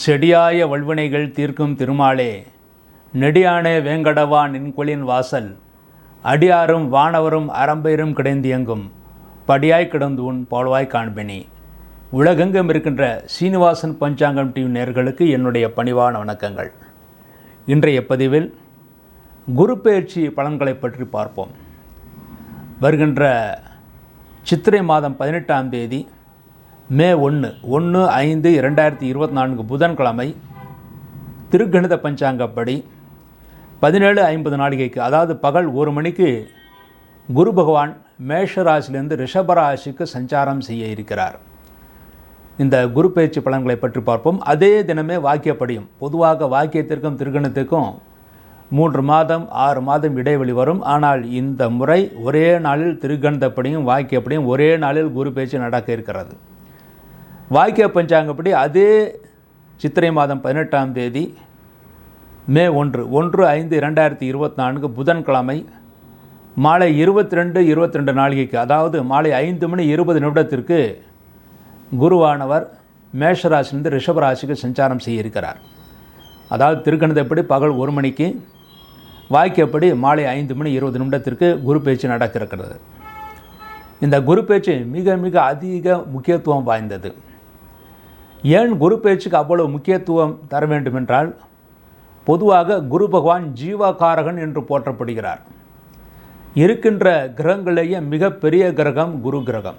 செடியாய வல்வினைகள் தீர்க்கும் திருமாலே, நெடியானே வேங்கடவா நின்கொளின் வாசல், அடியாரும் வானவரும் அறம்பெயரும் கிடைந்தியங்கும் படியாய் கிடந்து உன் பால்வாய் காண்பேனே. உலகெங்கும் இருக்கின்ற சீனிவாசன் பஞ்சாங்கம் டிவி நேயர்களுக்கு என்னுடைய பணிவான வணக்கங்கள். இன்றைய பதிவில் குரு பெயர்ச்சி பலன்களை பற்றி பார்ப்போம். வருகின்ற சித்திரை மாதம் 18ஆம் தேதி மே 1/5/2024 புதன்கிழமை திருக்கணித பஞ்சாங்கப்படி 17:50 நாழிகைக்கு, அதாவது பகல் 1 மணிக்கு குரு பகவான் மேஷ ராசியிலிருந்து ரிஷப ராசிக்கு சஞ்சாரம் செய்ய இருக்கிறார். இந்த குரு பயிற்சி பலன்களை பற்றி பார்ப்போம். அதே தினமே வாக்கியப்படியும், பொதுவாக வாக்கியத்திற்கும் திருக்கணித்துக்கும் 3 மாதம் 6 மாதம் இடைவெளி வரும். ஆனால் இந்த முறை ஒரே நாளில் திருக்கணிதப்படியும் வாக்கியப்படியும் ஒரே நாளில் குரு பயிற்சி நடக்க இருக்கிறது. வாக்கிய பஞ்சாங்கப்படி அதே சித்திரை மாதம் 18ஆம் தேதி மே 1/5/2024 புதன்கிழமை மாலை 22:22 நாழிகைக்கு, அதாவது மாலை 5:20 குருவானவர் மேஷராசிலிருந்து ரிஷபராசிக்கு சஞ்சாரம் செய்ய இருக்கிறார். அதாவது திருக்கணிதப்படி பகல் 1 மணிக்கு, வாக்கியப்படி மாலை 5:20 குரு பேச்சு நடக்க இருக்கிறது. இந்த குரு பேச்சு மிக மிக அதிக முக்கியத்துவம் வாய்ந்தது. ஏன் குரு பேச்சுக்கு அவ்வளவு முக்கியத்துவம் தர வேண்டும் என்றால், பொதுவாக குரு பகவான் ஜீவகாரகன் என்று போற்றப்படுகிறார். இருக்கின்ற கிரகங்களிலேயே மிகப்பெரிய கிரகம் குரு கிரகம்.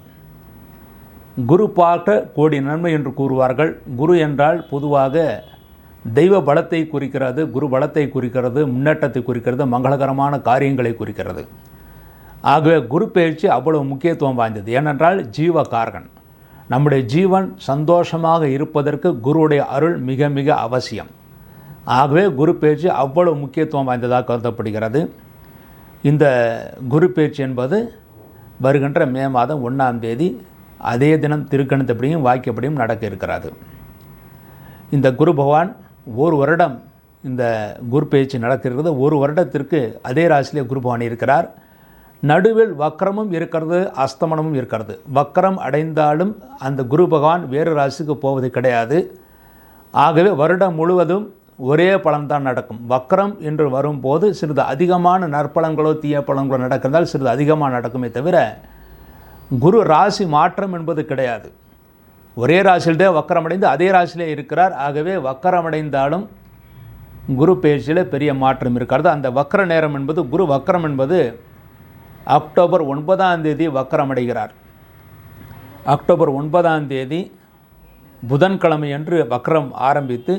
குரு பார்க்க கோடி நன்மை என்று கூறுவார்கள். குரு என்றால் பொதுவாக தெய்வ பலத்தை குறிக்கிறது, குரு பலத்தை குறிக்கிறது, முன்னேற்றத்தை குறிக்கிறது, மங்களகரமான காரியங்களை குறிக்கிறது. ஆகவே குரு பெயர்ச்சி அவ்வளவு முக்கியத்துவம் வாய்ந்தது. ஏனென்றால் ஜீவகாரகன். நம்முடைய ஜீவன் சந்தோஷமாக இருப்பதற்கு குருவுடைய அருள் மிக மிக அவசியம். ஆகவே குரு பெயர்ச்சி அவ்வளவு முக்கியத்துவம் வாய்ந்ததாக கருதப்படுகிறது. இந்த குரு பெயர்ச்சி என்பது வருகின்ற மே மாதம் 1ஆம் தேதி அதே தினம் திருக்கணிதப்படியும் வாக்கியப்படியும் நடக்க இருக்கிறது. இந்த குரு பகவான் ஒரு வருடம் இந்த குரு பெயர்ச்சி நடக்கிறது. ஒரு வருடத்திற்கு அதே ராசியிலே குரு பகவான் இருக்கிறார். நடுவில் வக்கரமும் இருக்கிறது, அஸ்தமனமும் இருக்கிறது. வக்கரம் அடைந்தாலும் அந்த குரு பகவான் வேறு ராசிக்கு போவது கிடையாது. ஆகவே வருடம் முழுவதும் ஒரே பலன்தான் நடக்கும். வக்கரம் என்று வரும்போது சிறிது அதிகமான நற்பலன்களோ தீய பலன்களோ நடக்கிறதால் சிறிது அதிகமாக நடக்குமே தவிர குரு ராசி மாற்றம் என்பது கிடையாது. ஒரே ராசியில்தே வக்கரமடைந்து அதே ராசியிலே இருக்கிறார். ஆகவே வக்கரமடைந்தாலும் குரு பெயர்ச்சியில் பெரிய மாற்றம் இருக்கிறது. அந்த வக்கர நேரம் என்பது, குரு வக்கரம் என்பது அக்டோபர் 9ஆம் தேதி வக்கரமடைகிறார். அக்டோபர் 9ஆம் தேதி புதன்கிழமை அன்று வக்கரம் ஆரம்பித்து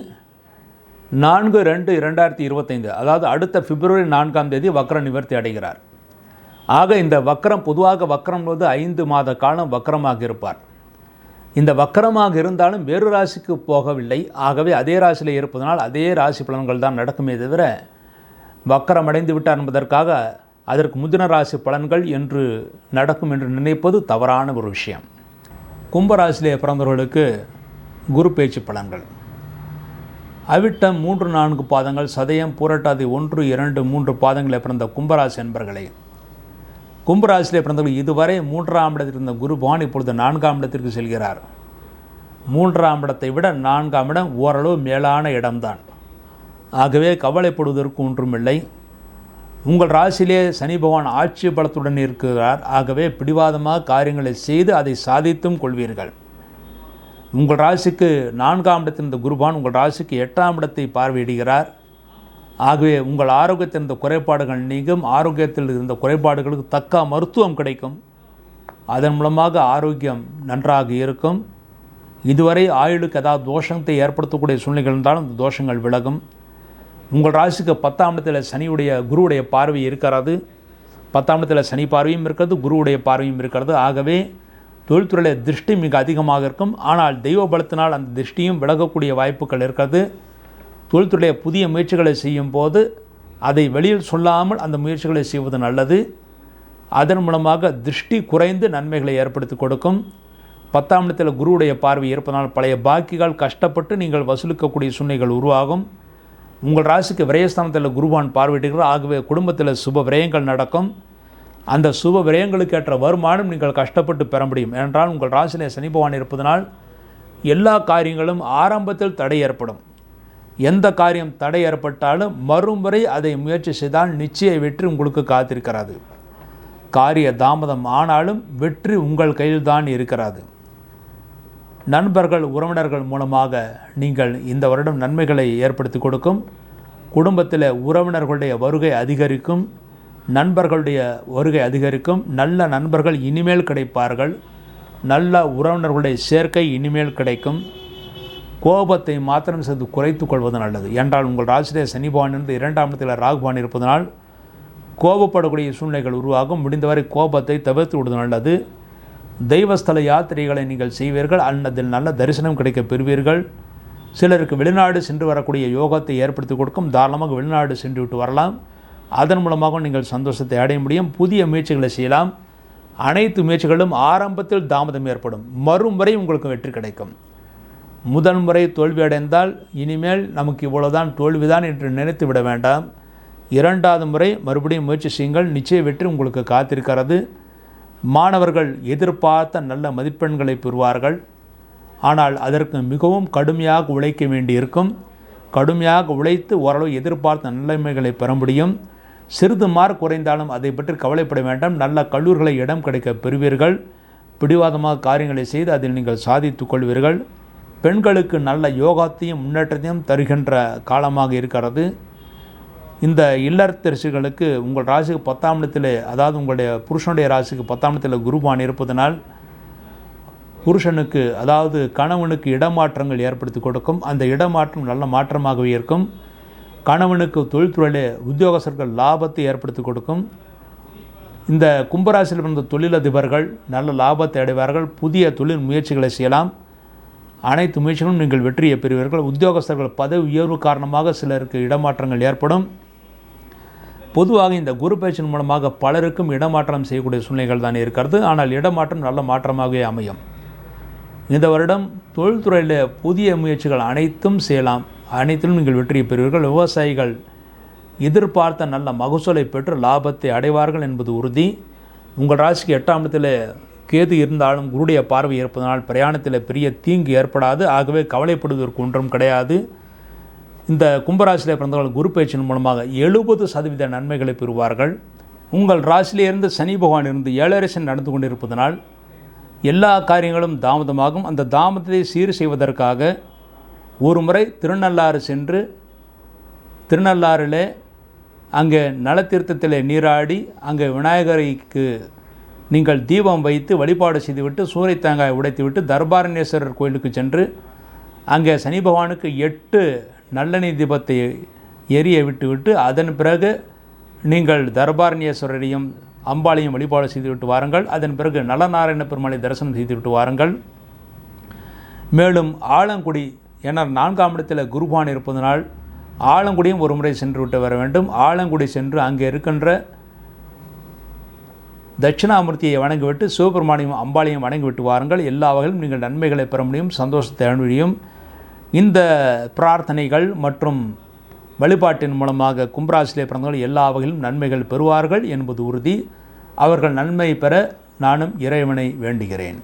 4/2/2025, அதாவது அடுத்த பிப்ரவரி 4ஆம் தேதி வக்கர நிவர்த்தி அடைகிறார். ஆக இந்த வக்கரம், பொதுவாக வக்கரம் 5 மாத காலம் வக்கரமாக இருப்பார். இந்த வக்கரமாக இருந்தாலும் வேறு ராசிக்கு போகவில்லை. ஆகவே அதே ராசியில் இருப்பதனால் அதே ராசி பலன்கள் தான் நடக்குமே தவிர, வக்கரம் அடைந்து விட்டார் என்பதற்காக அதற்கு முந்தின ராசி பலன்கள் என்று நடக்கும் என்று நினைப்பது தவறான ஒரு விஷயம். கும்பராசியிலே பிறந்தவர்களுக்கு குரு பேச்சு பலன்கள். அவிட்டம் 3-4 பாதங்கள், சதயம், பூரட்டாதி 1-2-3 பாதங்களில் பிறந்த கும்பராசி என்பர்களே, கும்பராசியிலே பிறந்தவர்கள் இதுவரை 3ஆம் இடத்தில் இருந்த குரு பகவான் இப்பொழுது 4ஆம் இடத்திற்கு செல்கிறார். 3ஆம் இடத்தை விட 4ஆம் இடம் ஓரளவு மேலான இடம்தான். ஆகவே கவலைப்படுவதற்கு ஒன்றுமில்லை. உங்கள் ராசியிலே சனி பகவான் ஆட்சி பலத்துடன் இருக்கிறார். ஆகவே பிடிவாதமாக காரியங்களை செய்து அதை சாதித்தும் கொள்வீர்கள். உங்கள் ராசிக்கு 4ஆம் இடத்தில் இருந்த குருபான் உங்கள் ராசிக்கு 8ஆம் இடத்தை பார்வையிடுகிறார். ஆகவே உங்கள் ஆரோக்கியத்தில் இருந்த குறைபாடுகள் நீங்கும். ஆரோக்கியத்தில் இருந்த குறைபாடுகளுக்கு தக்க மருத்துவம் கிடைக்கும். அதன் மூலமாக ஆரோக்கியம் நன்றாக இருக்கும். இதுவரை ஆயுளுக்கு ஏதாவது தோஷத்தை ஏற்படுத்தக்கூடிய சூழ்நிலைகள் இருந்தாலும் அந்த தோஷங்கள் விலகும். உங்கள் ராசிக்கு 10ஆம் இடத்தில் சனியுடைய குருவுடைய பார்வை இருக்கிறது. 10ஆம் இடத்தில் சனி பார்வையும் இருக்கிறது, குருவுடைய பார்வையும் இருக்கிறது. ஆகவே தொழில்துறையில் திருஷ்டி மிக அதிகமாக இருக்கும். ஆனால் தெய்வ பலத்தினால் அந்த திருஷ்டியும் விலகக்கூடிய வாய்ப்புகள் இருக்கிறது. தொழில்துறையில் புதிய முயற்சிகளை செய்யும் போது அதை வெளியில் சொல்லாமல் அந்த முயற்சிகளை செய்வது நல்லது. அதன் மூலமாக திருஷ்டி குறைந்து நன்மைகளை ஏற்படுத்தி கொடுக்கும். 10ஆம் இடத்தில் குருவுடைய பார்வை இருப்பதனால் பழைய பாக்கிகள் கஷ்டப்பட்டு நீங்கள் வசூலிக்கக்கூடிய சூழ்நிலைகள் உருவாகும். உங்கள் ராசிக்கு விரயஸ்தானத்தில் குருவான் பார்வையிடுகிறார். ஆகவே குடும்பத்தில் சுப விரயங்கள் நடக்கும். அந்த சுப விரயங்களுக்கு ஏற்ற வருமானம் நீங்கள் கஷ்டப்பட்டு பெற முடியும். ஏனென்றால் உங்கள் ராசியிலே சனி பகவான் இருப்பதனால் எல்லா காரியங்களும் ஆரம்பத்தில் தடை ஏற்படும். எந்த காரியம் தடை ஏற்பட்டாலும் மறுமுறை அதை முயற்சி செய்தால் நிச்சய வெற்றி உங்களுக்கு காத்திருக்கிறது. காரிய தாமதம் ஆனாலும் வெற்றி உங்கள் கையில் தான் இருக்கிறது. நண்பர்கள் உறவினர்கள் மூலமாக நீங்கள் இந்த வருடம் நன்மைகளை ஏற்படுத்தி கொடுக்கும். குடும்பத்தில் உறவினர்களுடைய வருகை அதிகரிக்கும், நண்பர்களுடைய வருகை அதிகரிக்கும். நல்ல நண்பர்கள் இனிமேல் கிடைப்பார்கள். நல்ல உறவினர்களுடைய சேர்க்கை இனிமேல் கிடைக்கும். கோபத்தை மாத்திரம் செய்து குறைத்து கொள்வது நல்லது. என்றால் உங்கள் ராசியிலே சனி பகவான் இருந்து 2ஆம் இடத்தில் ராகு பகவான் இருப்பதனால் கோபப்படக்கூடிய சூழ்நிலைகள் உருவாகும். முடிந்தவரை கோபத்தை தவிர்த்து விடுவது நல்லது. தெய்வஸ்தல யாத்திரைகளை நீங்கள் செய்வீர்கள், அதில் நல்ல தரிசனம் கிடைக்க பெறுவீர்கள். சிலருக்கு வெளிநாடு சென்று வரக்கூடிய யோகத்தை ஏற்படுத்தி கொடுக்கும். தாராளமாக வெளிநாடு சென்று விட்டு வரலாம். அதன் மூலமாக நீங்கள் சந்தோஷத்தை அடைய முடியும். புதிய முயற்சிகளை செய்யலாம். அனைத்து முயற்சிகளும் ஆரம்பத்தில் தாமதம் ஏற்படும், மறுமுறை உங்களுக்கு வெற்றி கிடைக்கும். முதல் முறை தோல்வி அடைந்தால் இனிமேல் நமக்கு இவ்வளவுதான் தோல்விதான் என்று நினைத்து விட வேண்டாம். 2வது முறை மறுபடியும் முயற்சி செய்யுங்கள், நிச்சய வெற்றி உங்களுக்கு காத்திருக்கிறது. மாணவர்கள் எதிர்பார்த்த நல்ல மதிப்பெண்களை பெறுவார்கள். ஆனால் அதற்கு மிகவும் கடுமையாக உழைக்க வேண்டியிருக்கும். கடுமையாக உழைத்து ஓரளவு எதிர்பார்த்த நிலைமைகளை பெற முடியும். சிறிது மார்க் குறைந்தாலும் அதை பற்றி கவலைப்பட வேண்டாம். நல்ல கல்லூரிகளை இடம் கிடைக்க பெறுவீர்கள். பிடிவாதமாக காரியங்களை செய்து அதில் நீங்கள் சாதித்து கொள்வீர்கள். பெண்களுக்கு நல்ல யோகத்தையும் முன்னேற்றத்தையும் தருகின்ற காலமாக இருக்கிறது. இந்த இல்லத்தரசிகளுக்கு உங்கள் ராசிக்கு 10ஆம் இடத்தில், அதாவது உங்களுடைய புருஷனுடைய ராசிக்கு 10ஆம் இடத்தில் குருபான் இருப்பதனால் புருஷனுக்கு, அதாவது கணவனுக்கு இடமாற்றங்கள் ஏற்படுத்தி கொடுக்கும். அந்த இடமாற்றம் நல்ல மாற்றமாகவே இருக்கும். கணவனுக்கு தொழில்துறையிலே உத்தியோகஸ்தர்கள் லாபத்தை ஏற்படுத்தி கொடுக்கும். இந்த கும்பராசியில் பிறந்த தொழிலதிபர்கள் நல்ல லாபத்தை அடைவார்கள். புதிய தொழில் முயற்சிகளை செய்யலாம். அனைத்து முயற்சிகளும் நீங்கள் வெற்றியை பெறுவீர்கள். உத்தியோகஸ்தர்கள் பதவி உயர்வு காரணமாக சிலருக்கு இடமாற்றங்கள் ஏற்படும். பொதுவாக இந்த குரு பயிற்சியின் மூலமாக பலருக்கும் இடமாற்றம் செய்யக்கூடிய சூழ்நிலைகள் தான் இருக்கிறது. ஆனால் இடமாற்றம் நல்ல மாற்றமாகவே அமையும். இந்த வருடம் தொழில்துறையில் புதிய முயற்சிகள் அனைத்தும் செய்யலாம். அனைத்திலும் நீங்கள் வெற்றியை பெறுவீர்கள். விவசாயிகள் எதிர்பார்த்த நல்ல மகசூலை பெற்று லாபத்தை அடைவார்கள் என்பது உறுதி. உங்கள் ராசிக்கு 8ஆம் இடத்தில் கேது இருந்தாலும் குருடைய பார்வை இருப்பதனால் பிரயாணத்தில் பெரிய தீங்கு ஏற்படாது. ஆகவே கவலைப்படுவதற்கு ஒன்றும் கிடையாது. இந்த கும்பராசியில் பிறந்தவர்கள் குரு பயிற்சியின் மூலமாக 70% நன்மைகளை பெறுவார்கள். உங்கள் ராசியிலிருந்து சனி பகவான் இருந்து 7.5 சனி நடந்து கொண்டிருப்பதனால் எல்லா காரியங்களும் தாமதமாகும். அந்த தாமதத்தை சீர் செய்வதற்காக ஒரு முறை திருநள்ளாறு சென்று திருநள்ளாறிலே அங்கே நலத்தீர்த்தத்தில் நீராடி அங்கே விநாயகருக்கு நீங்கள் தீபம் வைத்து வழிபாடு செய்துவிட்டு சூறை தேங்காய் உடைத்துவிட்டு தர்பாரண்யேஸ்வரர் கோயிலுக்கு சென்று அங்கே சனி பகவானுக்கு 8 நல்லெண்ணெய் தீபத்தை எரிய விட்டுவிட்டு அதன் பிறகு நீங்கள் தர்பாரண்யேஸ்வரரையும் அம்பாளையும் வழிபாடு செய்துவிட்டு வாருங்கள். அதன் பிறகு நலநாராயண பெருமாளை தரிசனம் செய்துவிட்டு வாருங்கள். மேலும் ஆலங்குடி, ஏன்னா 4ஆம் இடத்தில் குருபான் இருப்பதனால் ஆலங்குடியும் ஒரு முறை சென்று விட்டு வர வேண்டும். ஆலங்குடி சென்று அங்கே இருக்கின்ற தட்சிணாமூர்த்தியை வணங்கிவிட்டு சிவபெருமானையும் அம்பாளையும் வணங்கிவிட்டு வாருங்கள். எல்லா வகையிலும் நீங்கள் நன்மைகளை பெற முடியும், சந்தோஷத்தை அடைய முடியும். இந்த பிரார்த்தனைகள் மற்றும் வழிபாட்டின் மூலமாக கும்பராசியிலே பிறந்தவர்கள் எல்லா வகையிலும் நன்மைகள் பெறுவார்கள் என்பது உறுதி. அவர்கள் நன்மை பெற நானும் இறைவனை வேண்டுகிறேன்.